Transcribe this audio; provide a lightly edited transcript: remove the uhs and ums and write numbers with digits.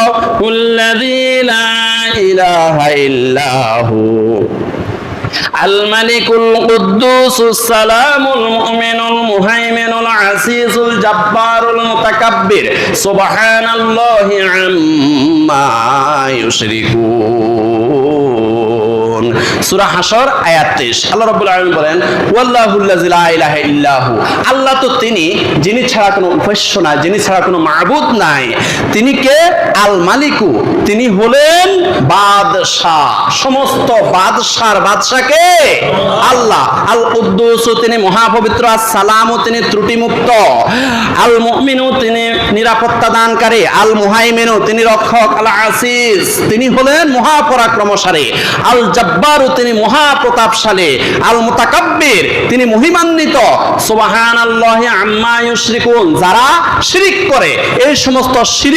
ওয়াল্লাহুল্লাযী লা ইলাহা ইল্লা হু الملك القدوس السلام المؤمن المهيمن العزيز الجبار المتكبر سبحان الله عما يشركون সূরা হাশর আয়াত 23 আল্লাহ রাব্বুল আলামিন বলেন ওয়াল্লাহুল্লাযী লা ইলাহা ইল্লা হু আল্লাহ তো তিনি যিনি ছাড়া কোনো উপাস্য নাই, যিনি ছাড়া কোনো মাবুদ নাই। তিনি কে? আল মালিকু, তিনি হলেন বাদশাহ, সমস্ত বাদশার বাদশাকে আল্লাহ। আল কুদ্দুস, তিনি মহাপবিত্র। আস-সালামু, তিনি ত্রুটিমুক্ত। আল মুমিনু, তিনি নিরাপত্তা দানকারী। আল মুহাইমিনু, তিনি রক্ষক। আল আসিস, তিনি হলেন মহাপরাক্রমশালী। আল জব্বারু, তিনি মহাপ্রতাপশালী। আল মুতাকাব্বির, তিনি মহিমান্বিত। সুবহানাল্লাহি আম্মা ইউশরিকুন, যারা শিরক করে এই সমস্ত শিরক